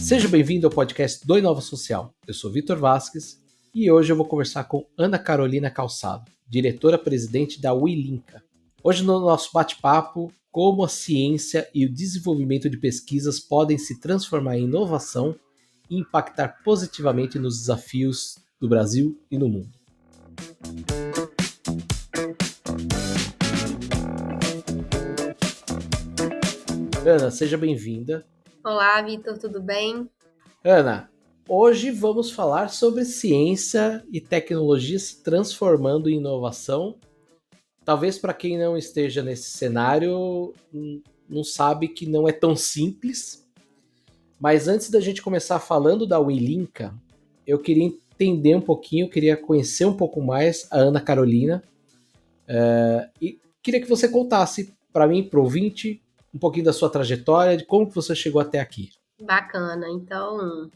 Seja bem-vindo ao podcast do Inova Social. Eu sou Vitor Vasques e hoje eu vou conversar com Ana Carolina Calçado, diretora-presidente da Wilinka. Hoje no nosso bate-papo, como a ciência e o desenvolvimento de pesquisas podem se transformar em inovação e impactar positivamente nos desafios do Brasil e no mundo. Ana, seja bem-vinda. Olá, Vitor, tudo bem? Ana, hoje vamos falar sobre ciência e tecnologia se transformando em inovação. Talvez para quem não esteja nesse cenário, não sabe que não é tão simples. Mas antes da gente começar falando da Wilinka, eu queria entender um pouquinho, queria conhecer um pouco mais a Ana Carolina. E queria que você contasse para mim, para o ouvinte, um pouquinho da sua trajetória, de como que você chegou até aqui. Bacana, então,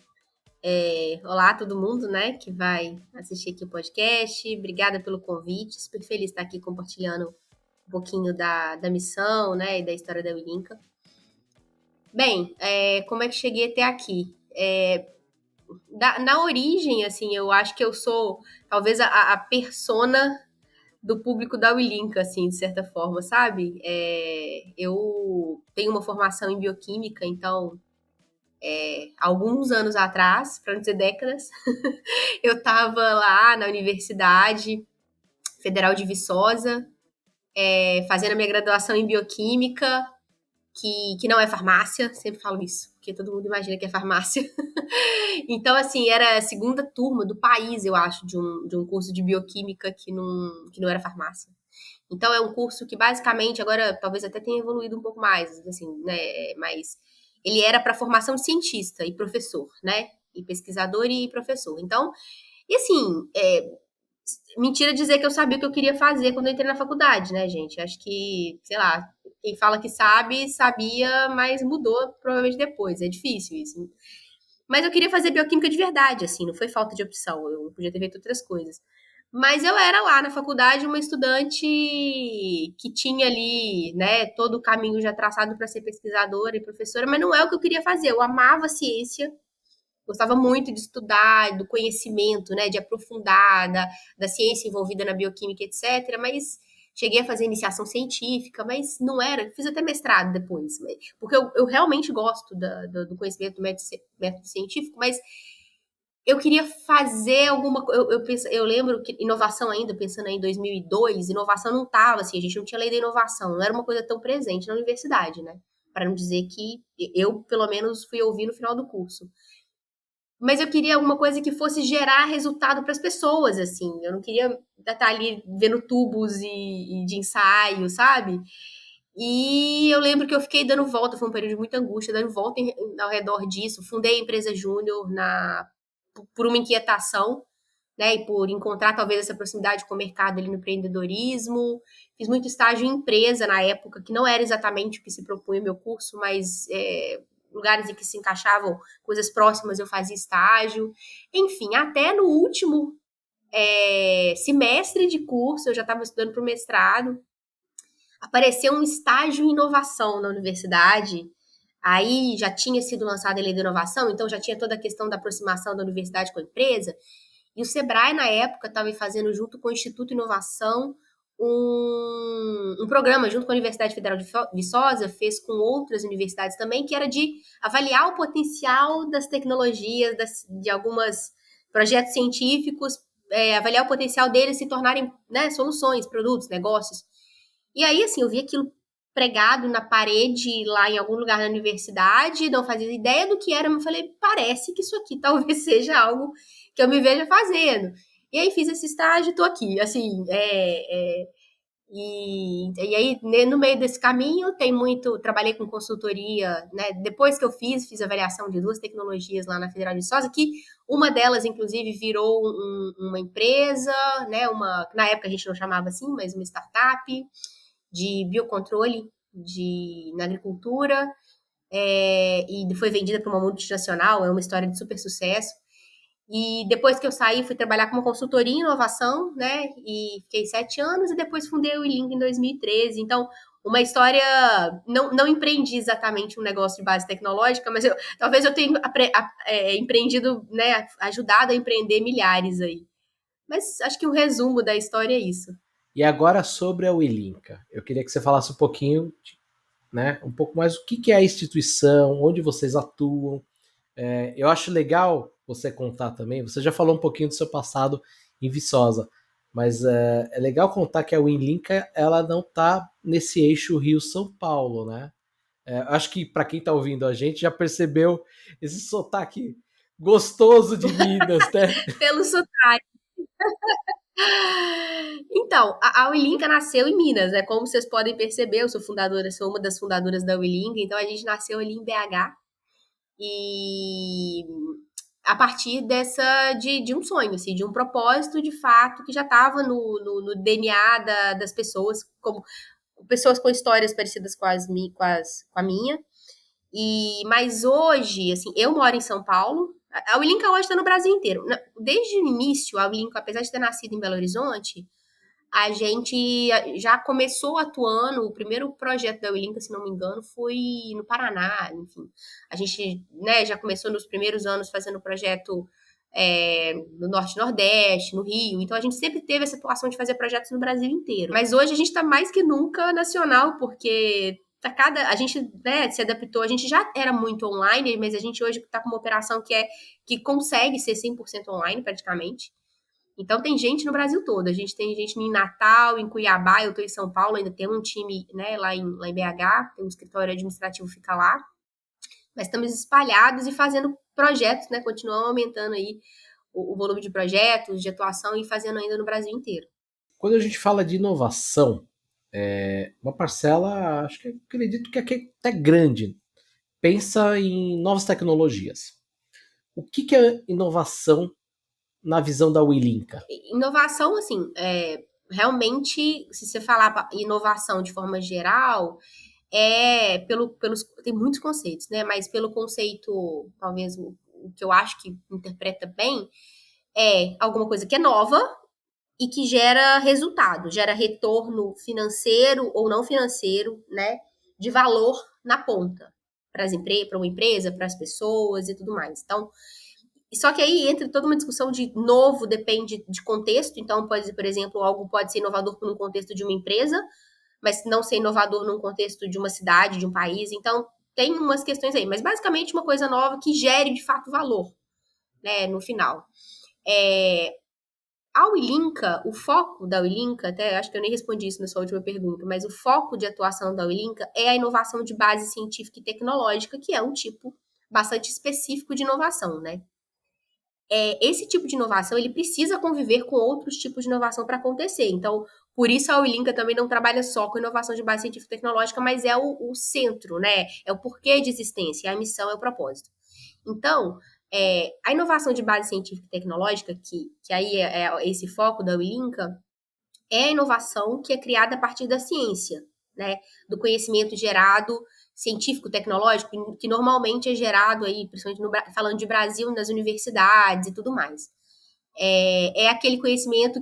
olá a todo mundo, né, que vai assistir aqui o podcast, obrigada pelo convite, super feliz de estar aqui compartilhando um pouquinho da missão, né, e da história da Wilinka. Bem, como é que cheguei até aqui? Na origem, assim, eu acho que eu sou, talvez, a persona do público da Wilinka, assim, de certa forma, sabe? Eu tenho uma formação em bioquímica, então, alguns anos atrás, para não dizer décadas, eu estava lá na Universidade Federal de Viçosa, fazendo a minha graduação em bioquímica, que não é farmácia, sempre falo isso, porque todo mundo imagina que é farmácia. Então, assim, era a segunda turma do país, eu acho, de um curso de bioquímica que não era farmácia. Então, é um curso que, basicamente, agora talvez até tenha evoluído um pouco mais, assim, né? Mas ele era para formação de cientista e professor, né? E pesquisador e professor. Então, e assim, mentira dizer que eu sabia o que eu queria fazer quando eu entrei na faculdade, né, gente? Acho que, sei lá, quem fala que sabe, sabia, mas mudou provavelmente depois. É difícil isso. Mas eu queria fazer bioquímica de verdade, assim, não foi falta de opção. Eu podia ter feito outras coisas. Mas eu era lá na faculdade uma estudante que tinha ali, né, todo o caminho já traçado para ser pesquisadora e professora, mas não é o que eu queria fazer. Eu amava a ciência, gostava muito de estudar, do conhecimento, né, de aprofundar, da ciência envolvida na bioquímica, etc. Mas cheguei a fazer iniciação científica, mas não era. Fiz até mestrado depois, porque eu realmente gosto do conhecimento do método científico, mas eu queria fazer alguma coisa. Eu lembro que inovação ainda, pensando aí em 2002, inovação não estava assim, a gente não tinha lei da inovação, não era uma coisa tão presente na universidade, né? Para não dizer que eu, pelo menos, fui ouvir no final do curso. Mas eu queria alguma coisa que fosse gerar resultado para as pessoas, assim. Eu não queria estar ali vendo tubos e de ensaio, sabe? E eu lembro que eu fiquei dando volta, foi um período de muita angústia, dando volta ao redor disso. Fundei a empresa Júnior por uma inquietação, né? E por encontrar talvez essa proximidade com o mercado ali no empreendedorismo. Fiz muito estágio em empresa na época, que não era exatamente o que se propunha o meu curso, mas lugares em que se encaixavam coisas próximas eu fazia estágio. Enfim, até no último semestre de curso, eu já estava estudando para o mestrado, apareceu um estágio em inovação na universidade. Aí já tinha sido lançada a lei da inovação, então já tinha toda a questão da aproximação da universidade com a empresa. E o Sebrae, na época, estava fazendo, junto com o Instituto Inovação, um programa, junto com a Universidade Federal de Viçosa, fez com outras universidades também, que era de avaliar o potencial das tecnologias, de alguns projetos científicos, avaliar o potencial deles se tornarem, né, soluções, produtos, negócios. E aí, assim, eu vi aquilo pregado na parede lá em algum lugar na universidade, não fazia ideia do que era, mas falei, parece que isso aqui talvez seja algo que eu me veja fazendo. E aí fiz esse estágio, tô aqui, assim, e aí, no meio desse caminho, trabalhei com consultoria, né, depois que eu fiz avaliação de 2 tecnologias lá na Federal de Viçosa, que uma delas, inclusive, virou uma empresa, né, na época a gente não chamava assim, mas uma startup, de biocontrole na agricultura, e foi vendida para uma multinacional, é uma história de super sucesso. E depois que eu saí, fui trabalhar com uma consultoria em inovação, né? E fiquei 7 anos, e depois fundei o Wilinka em 2013. Então, uma história. Não empreendi exatamente um negócio de base tecnológica, mas talvez eu tenha empreendido, né, ajudado a empreender milhares aí. Mas acho que o resumo da história é isso. E agora sobre a Wilinka. Eu queria que você falasse um pouquinho, né, um pouco mais o que é a instituição, onde vocês atuam. Eu acho legal você contar também, você já falou um pouquinho do seu passado em Viçosa, mas é legal contar que a Winlinka ela não está nesse eixo Rio-São Paulo, né? Acho que para quem está ouvindo a gente já percebeu esse sotaque gostoso de Minas, né? Pelo sotaque. Então, a Wilinka nasceu em Minas, né? Como vocês podem perceber, eu sou fundadora, sou uma das fundadoras da Wilinka, então a gente nasceu ali em BH e a partir de um sonho, assim, de um propósito de fato que já estava no DNA das pessoas, como pessoas com histórias parecidas com a minha. Mas hoje, assim, eu moro em São Paulo. A Wilinka hoje está no Brasil inteiro. Desde o início, a Wilinka, apesar de ter nascido em Belo Horizonte, a gente já começou atuando. O primeiro projeto da Wilinka, se não me engano, foi no Paraná. Enfim, a gente, né, já começou nos primeiros anos fazendo projeto no Norte e Nordeste, no Rio. Então a gente sempre teve essa atuação de fazer projetos no Brasil inteiro. Mas hoje a gente está mais que nunca nacional, porque a gente, né, se adaptou. A gente já era muito online, mas a gente hoje está com uma operação que consegue ser 100% online praticamente. Então tem gente no Brasil todo. A gente tem gente em Natal, em Cuiabá, eu estou em São Paulo, ainda tem um time, né, lá em BH, tem um escritório administrativo que fica lá. Mas estamos espalhados e fazendo projetos, né? Continuamos aumentando aí o volume de projetos, de atuação e fazendo ainda no Brasil inteiro. Quando a gente fala de inovação, uma parcela, acho que acredito que é até grande, pensa em novas tecnologias. O que é inovação na visão da Wilinka? Inovação, assim, realmente, se você falar inovação de forma geral, tem muitos conceitos, né? Mas pelo conceito, talvez o que eu acho que interpreta bem, é alguma coisa que é nova e que gera resultado, gera retorno financeiro ou não financeiro, né? De valor na ponta para uma empresa, para as pessoas e tudo mais. Então, só que aí entra toda uma discussão de novo, depende de contexto. Então, pode, por exemplo, algo pode ser inovador num contexto de uma empresa, mas não ser inovador num contexto de uma cidade, de um país. Então, tem umas questões aí, mas basicamente uma coisa nova que gere de fato valor, né, no final. A Wilinka, o foco da Wilinka, até acho que eu nem respondi isso na sua última pergunta, mas o foco de atuação da Wilinka é a inovação de base científica e tecnológica, que é um tipo bastante específico de inovação, né? Esse tipo de inovação ele precisa conviver com outros tipos de inovação para acontecer. Então, por isso a Wilinka também não trabalha só com inovação de base científica e tecnológica, mas é o centro, né? É o porquê de existência, é a missão, é o propósito. Então, a inovação de base científica e tecnológica, que aí é esse foco da Wilinka, é a inovação que é criada a partir da ciência, né? Do conhecimento gerado científico, tecnológico, que normalmente é gerado aí, principalmente falando de Brasil, nas universidades e tudo mais. É aquele conhecimento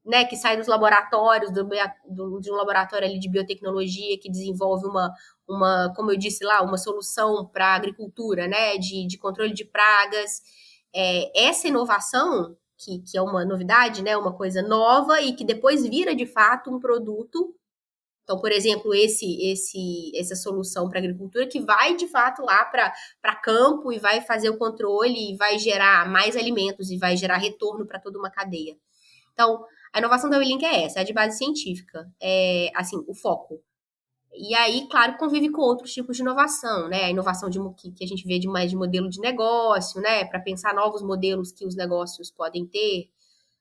né, que sai dos laboratórios, de um laboratório ali de biotecnologia que desenvolve como eu disse lá, uma solução para a agricultura, né, de controle de pragas. Essa inovação, que é uma novidade, né, uma coisa nova e que depois vira de fato um produto. Então, por exemplo, essa solução para agricultura que vai de fato lá para campo e vai fazer o controle e vai gerar mais alimentos e vai gerar retorno para toda uma cadeia. Então, a inovação da WeLink é essa, é de base científica, assim, o foco. E aí, claro, convive com outros tipos de inovação, né? A inovação que a gente vê de mais de modelo de negócio, né? Para pensar novos modelos que os negócios podem ter.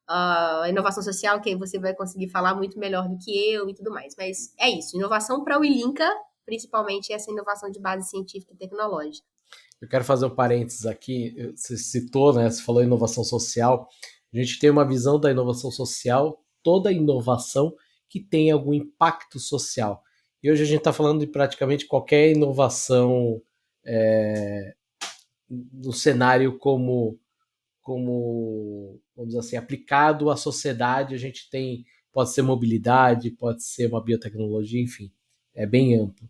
A inovação social, que você vai conseguir falar muito melhor do que eu e tudo mais. Mas é isso, inovação para o Wilinka, principalmente essa inovação de base científica e tecnológica. Eu quero fazer um parênteses aqui. Você citou, né? Você falou inovação social. A gente tem uma visão da inovação social, toda inovação que tem algum impacto social. E hoje a gente está falando de praticamente qualquer inovação no cenário como, vamos dizer assim, aplicado à sociedade. A gente tem pode ser mobilidade, pode ser uma biotecnologia, enfim, é bem amplo.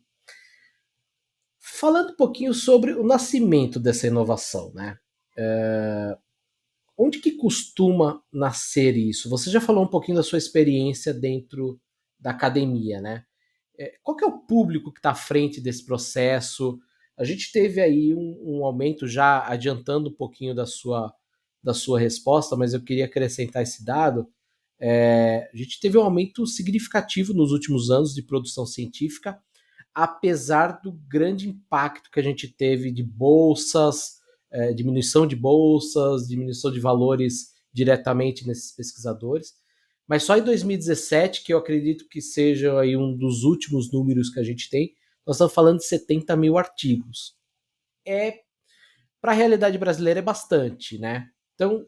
Falando um pouquinho sobre o nascimento dessa inovação, né? Onde que costuma nascer isso? Você já falou um pouquinho da sua experiência dentro da academia, né? Qual que é o público que está à frente desse processo? A gente teve aí um aumento, já adiantando um pouquinho da sua resposta, mas eu queria acrescentar esse dado. A gente teve um aumento significativo nos últimos anos de produção científica, apesar do grande impacto que a gente teve de bolsas, diminuição de bolsas, diminuição de valores diretamente nesses pesquisadores. Mas só em 2017, que eu acredito que seja aí um dos últimos números que a gente tem, nós estamos falando de 70 mil artigos. Para a realidade brasileira é bastante, né? Então,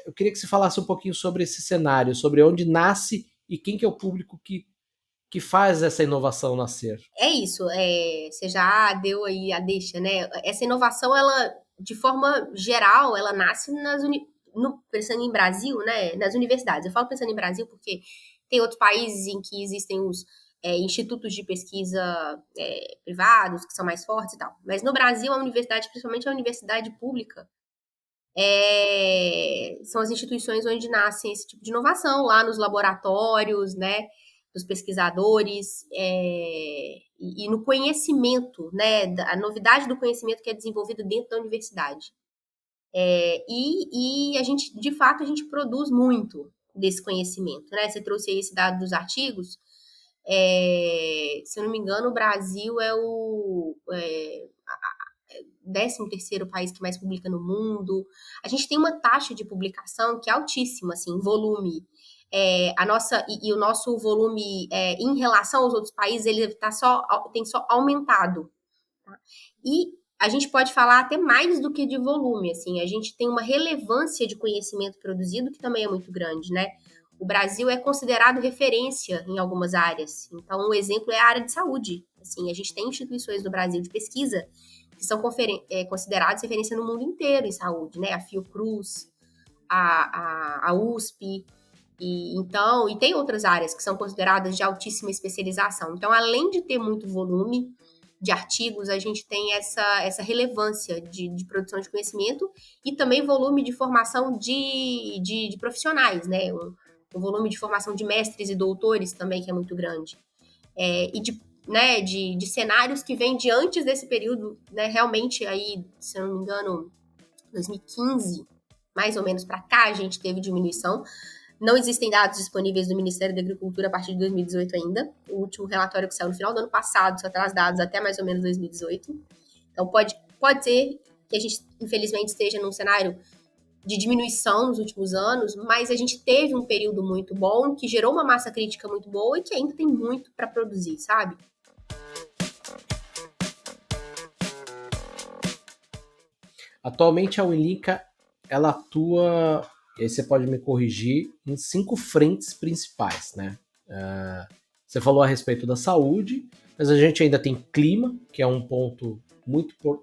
eu queria que você falasse um pouquinho sobre esse cenário, sobre onde nasce e quem que é o público que faz essa inovação nascer. É isso, você já deu aí a deixa, né? Essa inovação, ela, de forma geral, ela nasce pensando em Brasil, né? Nas universidades. Eu falo pensando em Brasil porque tem outros países em que existem os institutos de pesquisa privados, que são mais fortes e tal. Mas no Brasil, a universidade, principalmente a universidade pública, são as instituições onde nascem esse tipo de inovação, lá nos laboratórios, né, dos pesquisadores, e no conhecimento, né, a novidade do conhecimento que é desenvolvido dentro da universidade. E a gente, de fato, a gente produz muito desse conhecimento, né? Você trouxe aí esse dado dos artigos. Se eu não me engano, o Brasil é o 13º país que mais publica no mundo. A gente tem uma taxa de publicação que é altíssima, assim, volume. O nosso volume em relação aos outros países, ele tem só aumentado. Tá? E a gente pode falar até mais do que de volume, assim, a gente tem uma relevância de conhecimento produzido que também é muito grande, né? O Brasil é considerado referência em algumas áreas. Então, um exemplo é a área de saúde. Assim, a gente tem instituições no Brasil de pesquisa que são consideradas referência no mundo inteiro em saúde, né? A Fiocruz, a USP, e tem outras áreas que são consideradas de altíssima especialização. Então, além de ter muito volume de artigos, a gente tem essa relevância de produção de conhecimento e também volume de formação de profissionais, né? Um volume de formação de mestres e doutores também que é muito grande. De cenários que vêm de antes desse período, né? Realmente aí, se eu não me engano, 2015, mais ou menos para cá, a gente teve diminuição. Não existem dados disponíveis do Ministério da Agricultura a partir de 2018 ainda. O último relatório que saiu no final do ano passado só traz dados até mais ou menos 2018. Então, pode ser que a gente, infelizmente, esteja num cenário de diminuição nos últimos anos, mas a gente teve um período muito bom, que gerou uma massa crítica muito boa e que ainda tem muito para produzir, sabe? Atualmente, a Ulinca, ela atua, e aí você pode me corrigir, em 5 frentes principais, né? Você falou a respeito da saúde, mas a gente ainda tem clima, que é um ponto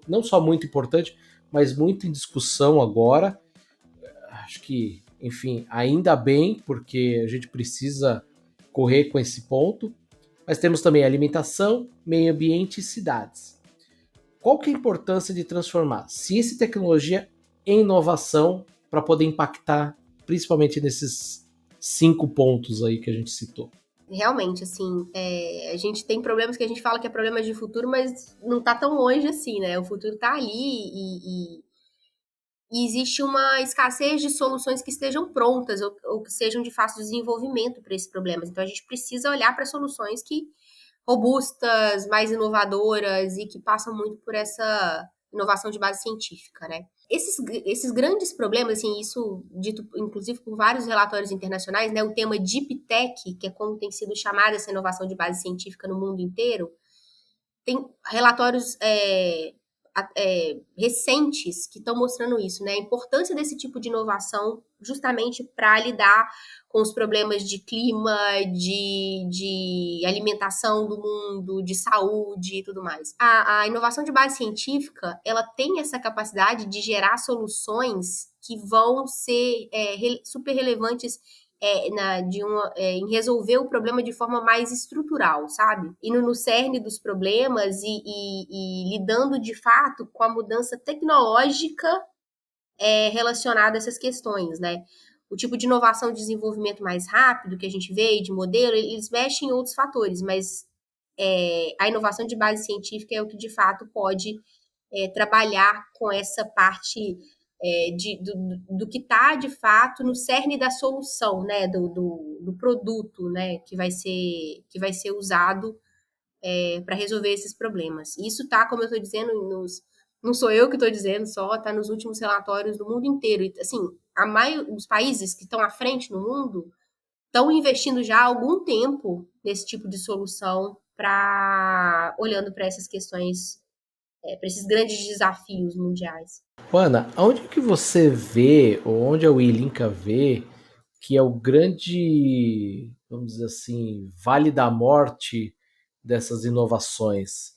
não só muito importante, mas muito em discussão agora. Acho que, enfim, ainda bem, porque a gente precisa correr com esse ponto. Mas temos também alimentação, meio ambiente e cidades. Qual que é a importância de transformar ciência e tecnologia em inovação para poder impactar, principalmente nesses 5 pontos aí que a gente citou? Realmente, assim, a gente tem problemas que a gente fala que é problemas de futuro, mas não tá tão longe assim, né? O futuro tá ali e existe uma escassez de soluções que estejam prontas ou que sejam de fácil desenvolvimento para esses problemas. Então, a gente precisa olhar para soluções robustas, mais inovadoras e que passam muito por essa inovação de base científica, né? Esses grandes problemas, assim, isso dito inclusive por vários relatórios internacionais, né? O tema Deep Tech, que é como tem sido chamada essa inovação de base científica no mundo inteiro, tem relatórios recentes que estão mostrando isso, né? A importância desse tipo de inovação justamente para lidar com os problemas de clima, de alimentação do mundo, de saúde e tudo mais. A inovação de base científica, ela tem essa capacidade de gerar soluções que vão ser super relevantes em resolver o problema de forma mais estrutural, sabe? Indo no cerne dos problemas e lidando de fato com a mudança tecnológica relacionada a essas questões, né? O tipo de inovação e desenvolvimento mais rápido que a gente vê, de modelo, eles mexem em outros fatores, mas a inovação de base científica é o que de fato pode trabalhar com essa parte do que está de fato no cerne da solução, né, do produto, né, que vai ser usado para resolver esses problemas. Isso está, como eu estou dizendo, não sou eu que estou dizendo só, está nos últimos relatórios do mundo inteiro. E, assim, os países que estão à frente no mundo estão investindo já há algum tempo nesse tipo de solução olhando para essas questões, para esses grandes desafios mundiais. Ana, onde que você vê, ou onde a Willinka vê, que é o grande, vamos dizer assim, vale da morte dessas inovações?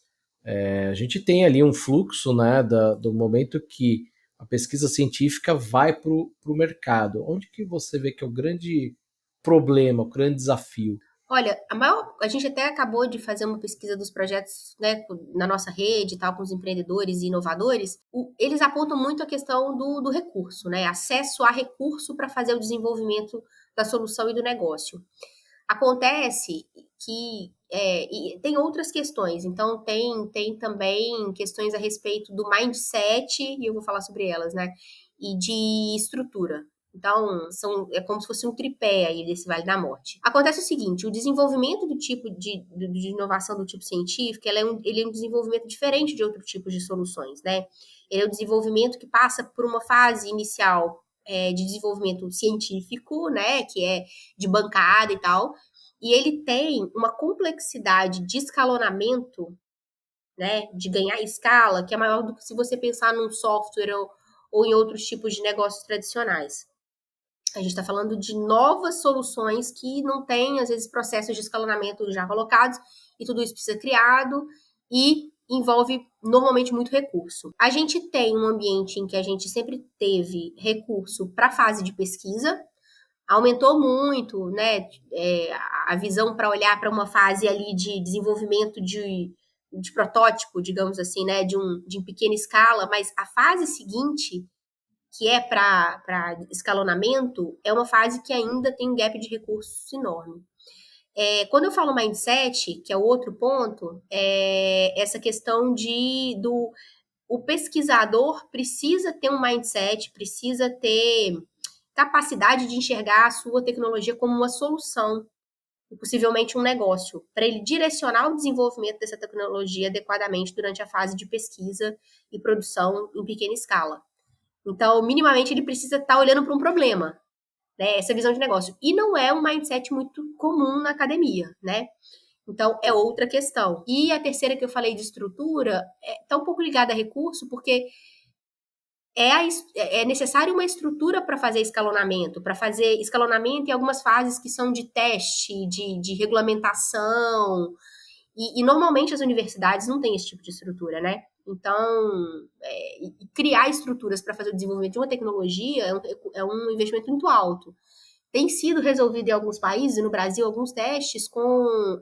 A gente tem ali um fluxo, né, do momento que a pesquisa científica vai para o mercado. Onde que você vê que é o grande problema, o grande desafio? Olha, a gente até acabou de fazer uma pesquisa dos projetos, né, na nossa rede e tal, com os empreendedores e inovadores. Eles apontam muito a questão do recurso, né? Acesso a recurso para fazer o desenvolvimento da solução e do negócio. Acontece que e tem outras questões, então tem também questões a respeito do mindset, e eu vou falar sobre elas, né? E de estrutura. Então, é como se fosse um tripé aí desse Vale da Morte. Acontece o seguinte, o desenvolvimento do tipo de inovação do tipo científico, ele é um desenvolvimento diferente de outros tipos de soluções, né? Ele é um desenvolvimento que passa por uma fase inicial de desenvolvimento científico, né? Que é de bancada e tal, e ele tem uma complexidade de escalonamento, né? De ganhar escala, que é maior do que se você pensar num software ou em outros tipos de negócios tradicionais. A gente está falando de novas soluções que não têm, às vezes, processos de escalonamento já colocados, e tudo isso precisa ser criado e envolve normalmente muito recurso. A gente tem um ambiente em que a gente sempre teve recurso para a fase de pesquisa, aumentou muito, né, a visão para olhar para uma fase ali de desenvolvimento de protótipo, digamos assim, né, de pequena escala, mas a fase seguinte, que é para escalonamento, é uma fase que ainda tem um gap de recursos enorme. Quando eu falo mindset, que é o outro ponto, é essa questão o pesquisador precisa ter um mindset, precisa ter capacidade de enxergar a sua tecnologia como uma solução, e possivelmente um negócio, para ele direcionar o desenvolvimento dessa tecnologia adequadamente durante a fase de pesquisa e produção em pequena escala. Então, minimamente, ele precisa estar olhando para um problema, né? Essa visão de negócio. E não é um mindset muito comum na academia, né? Então, é outra questão. E a terceira que eu falei de estrutura está um pouco ligada a recurso, porque é necessário uma estrutura para fazer escalonamento em algumas fases que são de teste, de regulamentação, e normalmente as universidades não têm esse tipo de estrutura, né? Então, criar estruturas para fazer o desenvolvimento de uma tecnologia é um investimento muito alto. Tem sido resolvido em alguns países, no Brasil, alguns testes com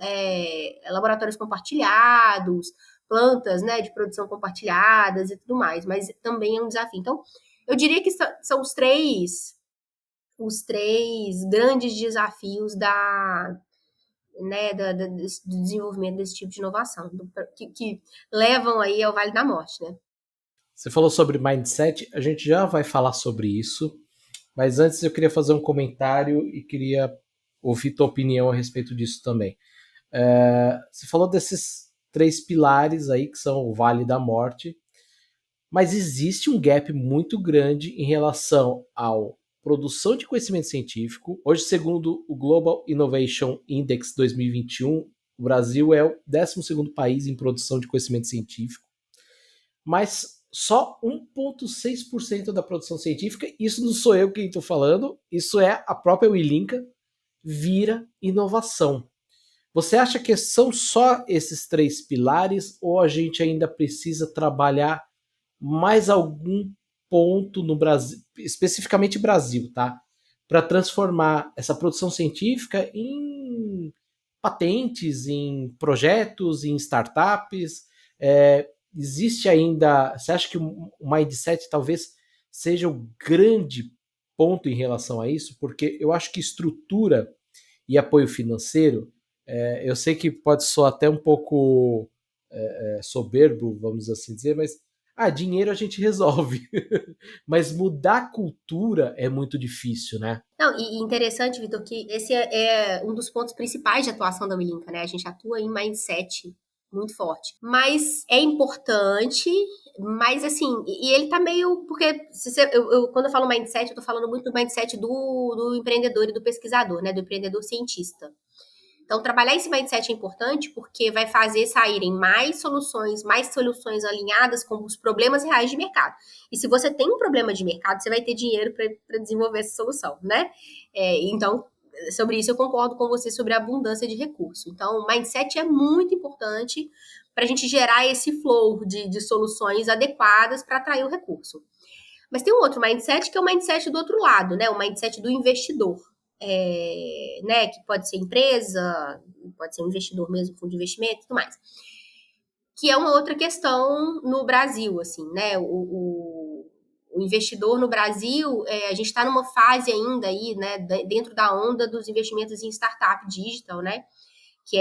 laboratórios compartilhados, plantas, né, de produção compartilhadas e tudo mais, mas também é um desafio. Então, eu diria que são os três grandes desafios do desenvolvimento desse tipo de inovação, que levam aí ao Vale da Morte, né? Você falou sobre mindset, a gente já vai falar sobre isso, mas antes eu queria fazer um comentário e queria ouvir tua opinião a respeito disso também. Você falou desses 3 pilares aí que são o Vale da Morte, mas existe um gap muito grande em relação à produção de conhecimento científico. Hoje, segundo o Global Innovation Index 2021, o Brasil é o 12º país em produção de conhecimento científico, mas só 1,6% da produção científica, isso não sou eu quem estou falando, isso é a própria Willinka, vira inovação. Você acha que são só esses 3 pilares ou a gente ainda precisa trabalhar mais algum ponto no Brasil, especificamente Brasil, tá? para transformar essa produção científica em patentes, em projetos, em startups. Existe ainda... Você acha que o Mindset talvez seja o grande ponto em relação a isso? Porque eu acho que estrutura e apoio financeiro, eu sei que pode soar até um pouco soberbo, vamos assim dizer, mas dinheiro a gente resolve. Mas mudar a cultura é muito difícil, né? Não, e interessante, Vitor, que esse é um dos pontos principais de atuação da Wilinka, né? A gente atua em mindset muito forte. Mas é importante, mas assim, e ele tá meio. Porque quando eu falo mindset, eu tô falando muito do mindset do empreendedor e do pesquisador, né? Do empreendedor cientista. Então, trabalhar esse mindset é importante porque vai fazer saírem mais soluções alinhadas com os problemas reais de mercado. E se você tem um problema de mercado, você vai ter dinheiro para desenvolver essa solução, né? Então, sobre isso eu concordo com você sobre a abundância de recurso. Então, o mindset é muito importante para a gente gerar esse flow de soluções adequadas para atrair o recurso. Mas tem um outro mindset que é o mindset do outro lado, né? O mindset do investidor. Né, que pode ser empresa, pode ser um investidor mesmo, fundo de investimento e tudo mais. Que é uma outra questão no Brasil, assim, né? O investidor no Brasil, a gente está numa fase ainda aí, né, dentro da onda dos investimentos em startup digital, né? Que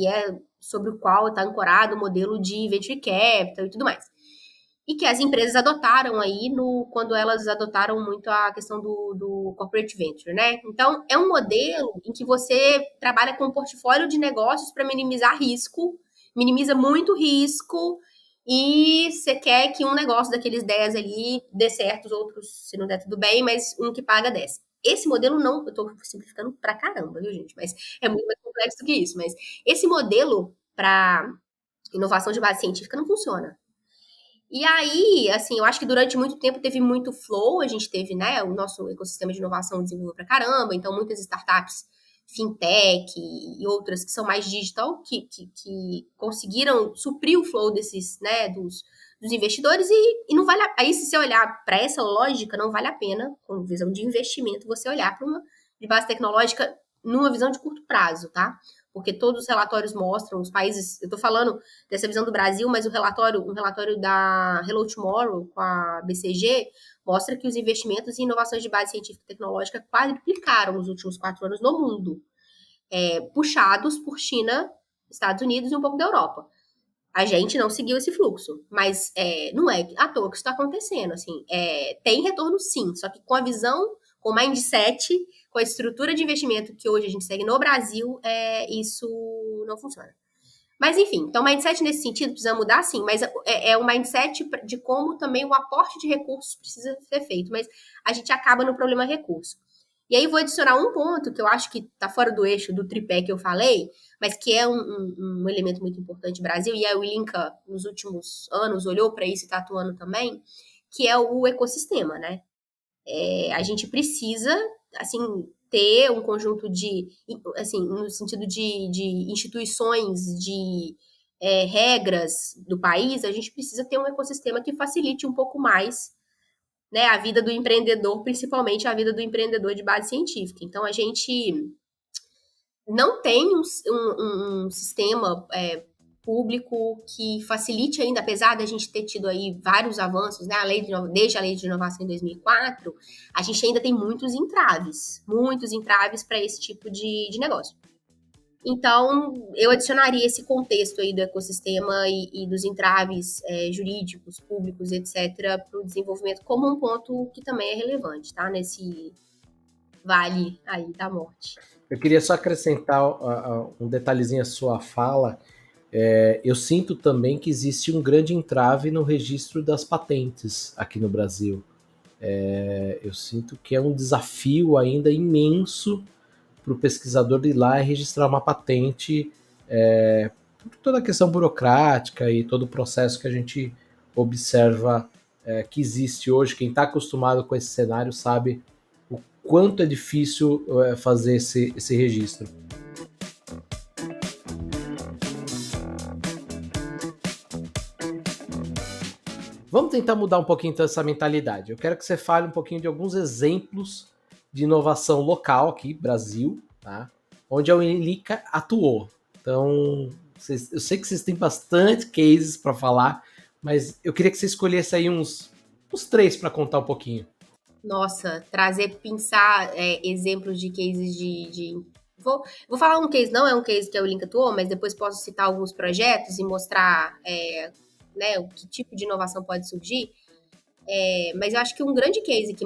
é sobre o qual está ancorado o modelo de venture capital e tudo mais. E que as empresas adotaram aí quando elas adotaram muito a questão do corporate venture, né? Então, é um modelo em que você trabalha com um portfólio de negócios para minimizar risco, minimiza muito risco, e você quer que um negócio daqueles 10 ali dê certo, os outros, se não der, tudo bem, mas um que paga 10. Esse modelo não, eu tô simplificando pra caramba, viu, gente? Mas é muito mais complexo do que isso. Mas esse modelo para inovação de base científica não funciona. E aí, assim, eu acho que durante muito tempo teve muito flow, a gente teve, né, o nosso ecossistema de inovação desenvolveu pra caramba, então muitas startups, fintech e outras que são mais digital, que conseguiram suprir o flow desses, né, dos investidores e não vale aí se você olhar para essa lógica, não vale a pena, com visão de investimento, você olhar para uma de base tecnológica numa visão de curto prazo, tá? Porque todos os relatórios mostram, os países, eu tô falando dessa visão do Brasil, mas um relatório da Hello Tomorrow, com a BCG, mostra que os investimentos em inovações de base científica e tecnológica quadruplicaram nos últimos 4 anos no mundo, puxados por China, Estados Unidos e um pouco da Europa. A gente não seguiu esse fluxo, mas não é à toa que isso está acontecendo, assim, tem retorno sim, só que com a visão, com o mindset, com a estrutura de investimento que hoje a gente segue no Brasil, isso não funciona. Mas enfim, então o mindset nesse sentido precisa mudar sim, mas é um mindset de como também o aporte de recursos precisa ser feito, mas a gente acaba no problema recurso. E aí vou adicionar um ponto que eu acho que está fora do eixo do tripé que eu falei, mas que é um elemento muito importante no Brasil, e a Wilinka, nos últimos anos, olhou para isso e está atuando também, que é o ecossistema, né? A gente precisa, assim, ter um conjunto de, assim, no sentido de instituições, de regras do país, a gente precisa ter um ecossistema que facilite um pouco mais, né, a vida do empreendedor, principalmente a vida do empreendedor de base científica. Então, a gente não tem um sistema público que facilite ainda, apesar da gente ter tido aí vários avanços, né, desde a Lei de Inovação em 2004, a gente ainda tem muitos entraves para esse tipo de negócio. Então, eu adicionaria esse contexto aí do ecossistema e dos entraves jurídicos, públicos, etc., para o desenvolvimento como um ponto que também é relevante, tá? Nesse vale aí da morte. Eu queria só acrescentar um detalhezinho à sua fala. Eu sinto também que existe um grande entrave no registro das patentes aqui no Brasil. Eu sinto que é um desafio ainda imenso para o pesquisador ir lá e registrar uma patente, por toda a questão burocrática e todo o processo que a gente observa que existe hoje. Quem está acostumado com esse cenário sabe o quanto é difícil fazer esse registro. Vamos tentar mudar um pouquinho então essa mentalidade. Eu quero que você fale um pouquinho de alguns exemplos de inovação local aqui, Brasil, tá? Onde a Winlinka atuou. Então, eu sei que vocês têm bastante cases para falar, mas eu queria que você escolhesse aí uns 3 para contar um pouquinho. Nossa, pensar exemplos de cases vou falar um case, não é um case que a Link atuou, mas depois posso citar alguns projetos e mostrar né, o que tipo de inovação pode surgir. Mas eu acho que um grande case que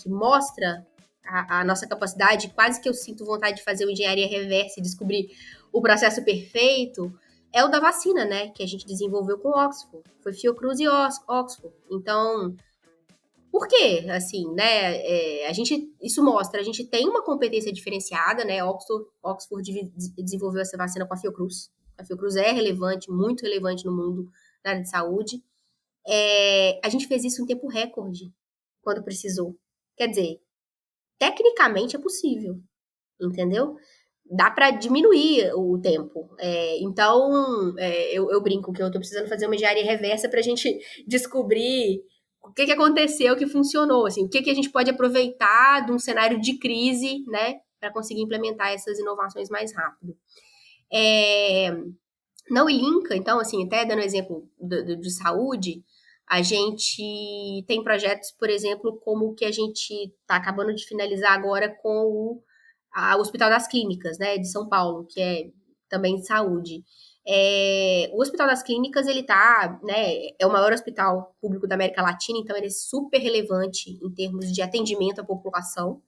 mostra a nossa capacidade, quase que eu sinto vontade de fazer uma engenharia reversa e descobrir o processo perfeito, é o da vacina, né? Que a gente desenvolveu com Oxford. Foi Fiocruz e Oxford. Então, por quê? Assim, né? Isso mostra, a gente tem uma competência diferenciada, né? Oxford desenvolveu essa vacina com a Fiocruz. A Fiocruz é relevante, muito relevante no mundo na área de saúde. A gente fez isso em tempo recorde, quando precisou. Quer dizer, tecnicamente é possível, entendeu? Dá para diminuir o tempo. Então, eu brinco que eu estou precisando fazer uma engenharia reversa para a gente descobrir o que aconteceu que funcionou, assim, o que a gente pode aproveitar de um cenário de crise, né, para conseguir implementar essas inovações mais rápido. Na Ulinka, então, assim, até dando exemplo de saúde, a gente tem projetos, por exemplo, como o que a gente está acabando de finalizar agora com o Hospital das Clínicas, né, de São Paulo, que é também de saúde. O Hospital das Clínicas, ele né, é o maior hospital público da América Latina, então ele é super relevante em termos de atendimento à população.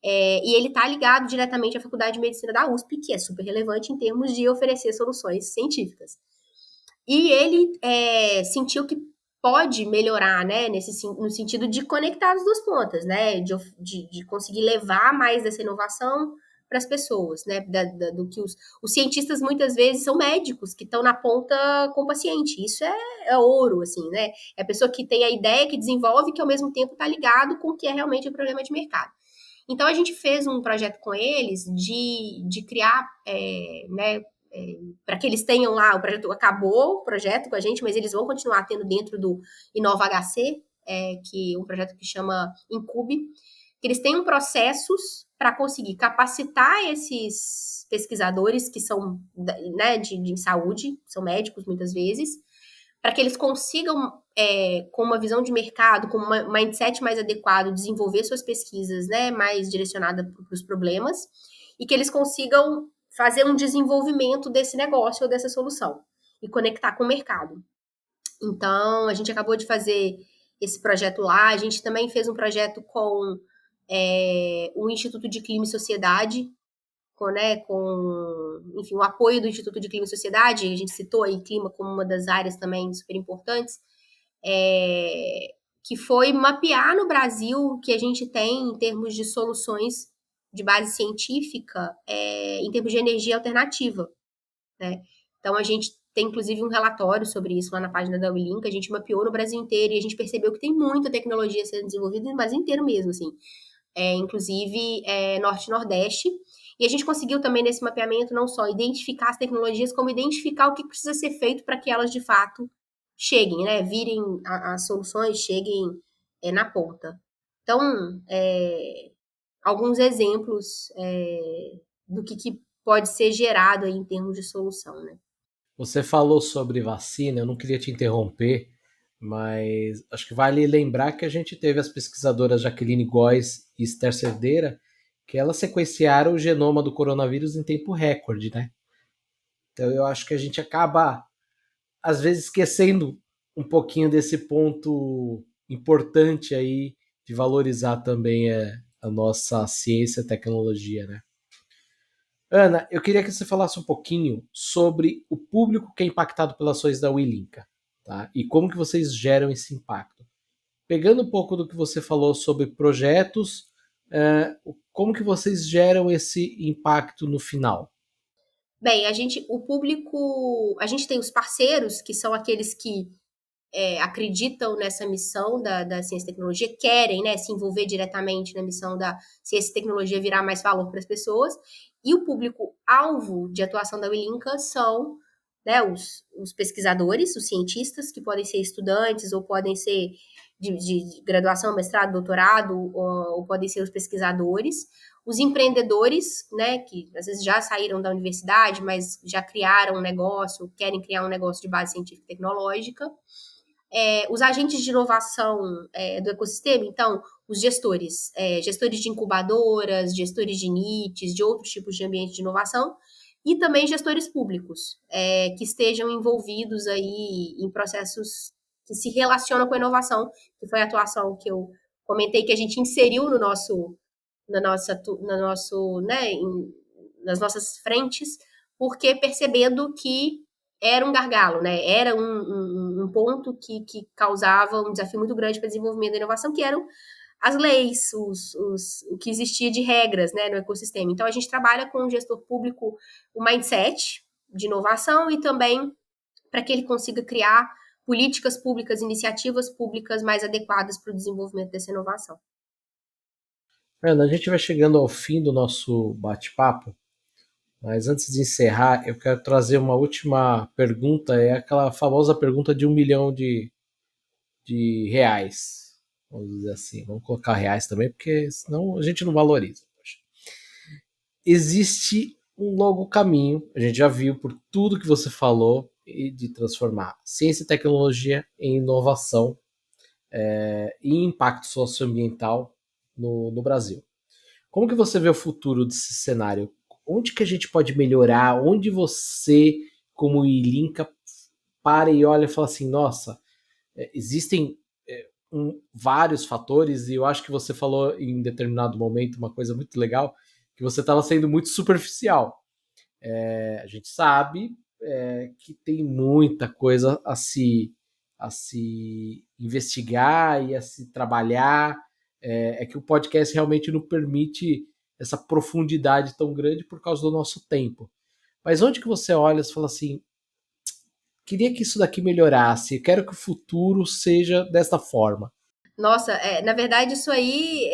E ele está ligado diretamente à Faculdade de Medicina da USP, que é super relevante em termos de oferecer soluções científicas. E ele sentiu que pode melhorar, né, no sentido de conectar as duas pontas, né, de conseguir levar mais dessa inovação para as pessoas, né, do que os cientistas muitas vezes são médicos que estão na ponta com o paciente. Isso é ouro, assim, né? É a pessoa que tem a ideia, que desenvolve, que ao mesmo tempo está ligado com o que é realmente o problema de mercado. Então, a gente fez um projeto com eles de criar, né, para que eles tenham lá, o projeto acabou o projeto com a gente, mas eles vão continuar tendo dentro do Inova HC, que é um projeto que chama Incube, que eles tenham processos para conseguir capacitar esses pesquisadores que são, né, de saúde, são médicos muitas vezes, para que eles consigam, com uma visão de mercado, com um mindset mais adequado, desenvolver suas pesquisas, né, mais direcionada para os problemas, e que eles consigam fazer um desenvolvimento desse negócio ou dessa solução e conectar com o mercado. Então, a gente acabou de fazer esse projeto lá, a gente também fez um projeto com o Instituto de Clima e Sociedade, enfim, o apoio do Instituto de Clima e Sociedade, a gente citou aí clima como uma das áreas também super importantes, que foi mapear no Brasil o que a gente tem em termos de soluções de base científica, em termos de energia alternativa, né? Então, a gente tem, inclusive, um relatório sobre isso lá na página da Willink, a gente mapeou no Brasil inteiro e a gente percebeu que tem muita tecnologia sendo desenvolvida no Brasil inteiro mesmo, assim. Inclusive, Norte e Nordeste. E a gente conseguiu também, nesse mapeamento, não só identificar as tecnologias, como identificar o que precisa ser feito para que elas, de fato, cheguem, né? Virem as soluções, cheguem na ponta. Então, alguns exemplos do que pode ser gerado aí em termos de solução, né? Você falou sobre vacina, eu não queria te interromper, mas acho que vale lembrar que a gente teve as pesquisadoras Jaqueline Góes e Esther Cerdeira, que elas sequenciaram o genoma do coronavírus em tempo recorde, né? Então eu acho que a gente acaba, às vezes, esquecendo um pouquinho desse ponto importante aí de valorizar também a nossa ciência e tecnologia, né? Ana, eu queria que você falasse um pouquinho sobre o público que é impactado pelas ações da Willinka, tá? E como que vocês geram esse impacto. Pegando um pouco do que você falou sobre projetos, como que vocês geram esse impacto no final? Bem, a gente tem os parceiros, que são aqueles que acreditam nessa missão da ciência e tecnologia, querem, né, se envolver diretamente na missão da ciência e tecnologia virar mais valor para as pessoas, e o público-alvo de atuação da Willinka são, né, os pesquisadores, os cientistas, que podem ser estudantes ou podem ser de graduação, mestrado, doutorado, ou podem ser os pesquisadores, os empreendedores, né, que às vezes já saíram da universidade, mas já criaram um negócio, querem criar um negócio de base científica e tecnológica, os agentes de inovação do ecossistema, então, os gestores, gestores de incubadoras, gestores de NITs, de outros tipos de ambiente de inovação, e também gestores públicos, que estejam envolvidos aí em processos que se relacionam com a inovação, que foi a atuação que eu comentei que a gente inseriu nas nossas frentes, porque percebendo que era um gargalo, né? Era um ponto que causava um desafio muito grande para o desenvolvimento da inovação, que eram as leis, o que existia de regras, né, no ecossistema. Então, a gente trabalha com o gestor público o mindset de inovação e também para que ele consiga criar políticas públicas, iniciativas públicas mais adequadas para o desenvolvimento dessa inovação. Ana, a gente vai chegando ao fim do nosso bate-papo, mas antes de encerrar, eu quero trazer uma última pergunta, é aquela famosa pergunta de 1 milhão de reais. Vamos dizer assim, vamos colocar reais também, porque senão a gente não valoriza. Existe um longo caminho, a gente já viu por tudo que você falou, de transformar ciência e tecnologia em inovação e impacto socioambiental no Brasil. Como que você vê o futuro desse cenário? Onde que a gente pode melhorar? Onde você, como Ilinka, para e olha e fala assim, nossa, existem vários fatores, e eu acho que você falou em determinado momento uma coisa muito legal, que você estava sendo muito superficial. A gente sabe que tem muita coisa a se investigar e a se trabalhar. É que o podcast realmente não permite essa profundidade tão grande por causa do nosso tempo. Mas onde que você olha e fala assim, queria que isso daqui melhorasse, eu quero que o futuro seja desta forma? Nossa, na verdade, isso aí,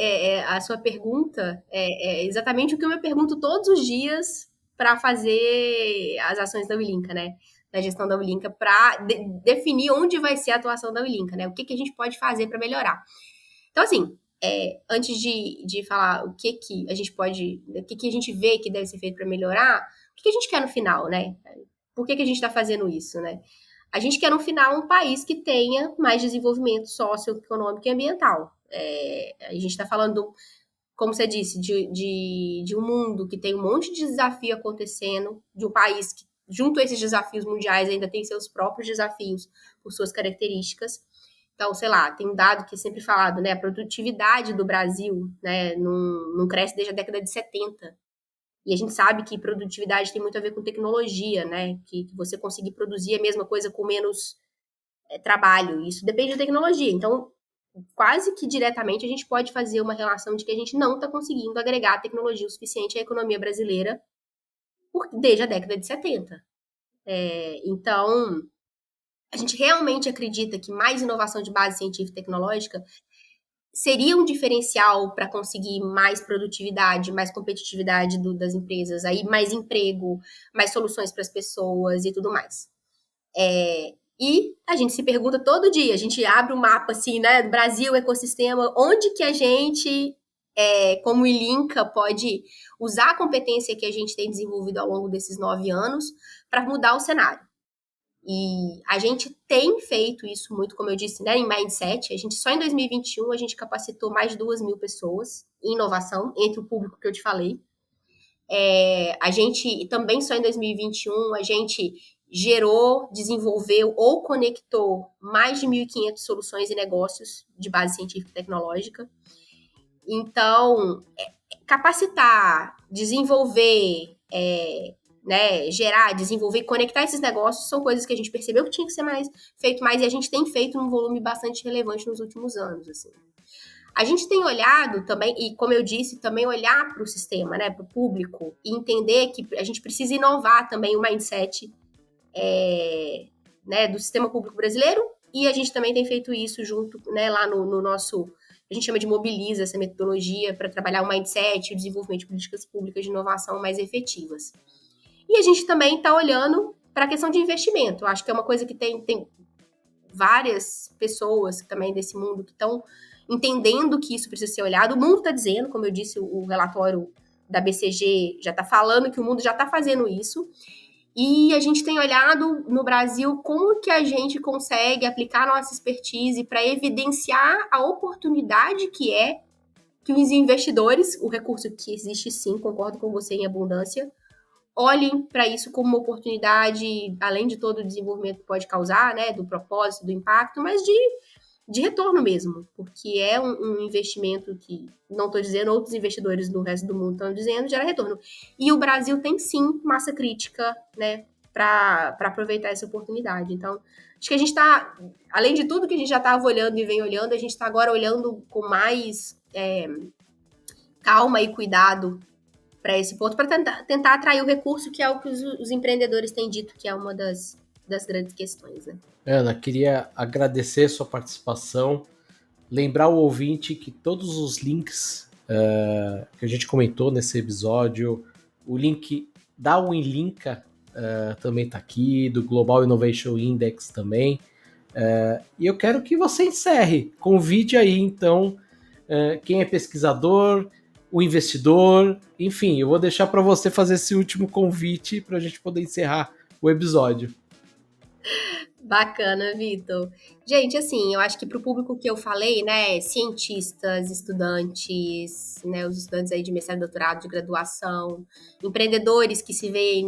a sua pergunta, é exatamente o que eu me pergunto todos os dias para fazer as ações da Wilinka, né? Da gestão da Wilinka, para definir onde vai ser a atuação da Wilinka, né? O que a gente pode fazer para melhorar. Então, assim, antes de falar o que a gente pode, o que a gente vê que deve ser feito para melhorar, o que a gente quer no final, né? Por que a gente está fazendo isso, né? A gente quer, no final, um país que tenha mais desenvolvimento socioeconômico e ambiental. A gente está falando, como você disse, de um mundo que tem um monte de desafio acontecendo, de um país que, junto a esses desafios mundiais, ainda tem seus próprios desafios por suas características. Então, sei lá, tem um dado que é sempre falado, né? A produtividade do Brasil, né, não cresce desde a década de 70. E a gente sabe que produtividade tem muito a ver com tecnologia, né? Que você conseguir produzir a mesma coisa com menos trabalho. Isso depende da tecnologia. Então, quase que diretamente a gente pode fazer uma relação de que a gente não está conseguindo agregar tecnologia o suficiente à economia brasileira desde a década de 70. Então, a gente realmente acredita que mais inovação de base científica e tecnológica seria um diferencial para conseguir mais produtividade, mais competitividade das empresas, aí mais emprego, mais soluções para as pessoas e tudo mais. E a gente se pergunta todo dia, a gente abre um mapa assim, né, do Brasil, ecossistema, onde que a gente, como Ilinka, pode usar a competência que a gente tem desenvolvido ao longo desses 9 anos para mudar o cenário. E a gente tem feito isso muito, como eu disse, né, em Mindset. A gente só em 2021 a gente capacitou mais de 2.000 pessoas em inovação, entre o público que eu te falei. A gente também só em 2021 a gente gerou, desenvolveu ou conectou mais de 1.500 soluções e negócios de base científica e tecnológica. Então, capacitar, desenvolver, né, gerar, desenvolver, conectar esses negócios são coisas que a gente percebeu que tinha que ser feito mais e a gente tem feito num volume bastante relevante nos últimos anos, assim. A gente tem olhado também, e como eu disse, também olhar para o sistema, né, para o público, e entender que a gente precisa inovar também o mindset né, do sistema público brasileiro, e a gente também tem feito isso junto, né, lá no nosso, a gente chama de mobiliza essa metodologia para trabalhar o mindset, o desenvolvimento de políticas públicas de inovação mais efetivas. E a gente também está olhando para a questão de investimento. Eu acho que é uma coisa que tem várias pessoas também desse mundo que estão entendendo que isso precisa ser olhado. O mundo está dizendo, como eu disse, o relatório da BCG já está falando que o mundo já está fazendo isso. E a gente tem olhado no Brasil como que a gente consegue aplicar nossa expertise para evidenciar a oportunidade que é que os investidores, o recurso que existe sim, concordo com você em abundância, olhem para isso como uma oportunidade, além de todo o desenvolvimento que pode causar, né, do propósito, do impacto, mas de retorno mesmo, porque é um investimento que, não estou dizendo, outros investidores no resto do mundo estão dizendo, gera retorno. E o Brasil tem sim massa crítica, né, para aproveitar essa oportunidade. Então, acho que a gente está, além de tudo que a gente já estava olhando e vem olhando, a gente está agora olhando com mais calma e cuidado para esse ponto, para tentar atrair o recurso, que é o que os empreendedores têm dito que é uma das grandes questões, né? Ana, queria agradecer sua participação, lembrar o ouvinte que todos os links que a gente comentou nesse episódio, o link da Winlinka também está aqui, do Global Innovation Index também, e eu quero que você encerre, convide aí então quem é pesquisador, o investidor, enfim, eu vou deixar para você fazer esse último convite para a gente poder encerrar o episódio. Bacana, Vitor. Gente, assim, eu acho que para o público que eu falei, né, cientistas, estudantes, né, os estudantes aí de mestrado, doutorado, de graduação, empreendedores que se veem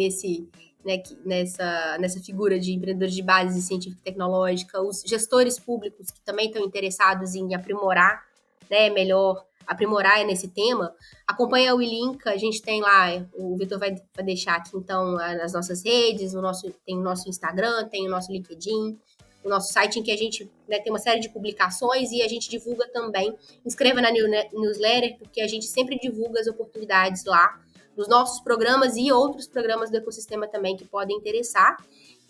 nessa figura de empreendedores de base científica e tecnológica, os gestores públicos que também estão interessados em aprimorar, né, melhor aprimorar nesse tema, acompanha o Ilinka, a gente tem lá, o Vitor vai deixar aqui então nas nossas redes, tem o nosso Instagram, tem o nosso LinkedIn, o nosso site em que a gente, né, tem uma série de publicações e a gente divulga também. Inscreva na newsletter, porque a gente sempre divulga as oportunidades lá, dos nossos programas e outros programas do ecossistema também que podem interessar.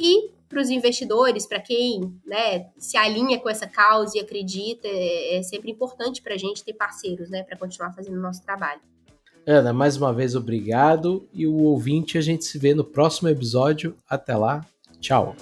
E para os investidores, para quem, né, se alinha com essa causa e acredita, é sempre importante para a gente ter parceiros, né, para continuar fazendo o nosso trabalho. Ana, mais uma vez obrigado, e o ouvinte, a gente se vê no próximo episódio. Até lá, tchau!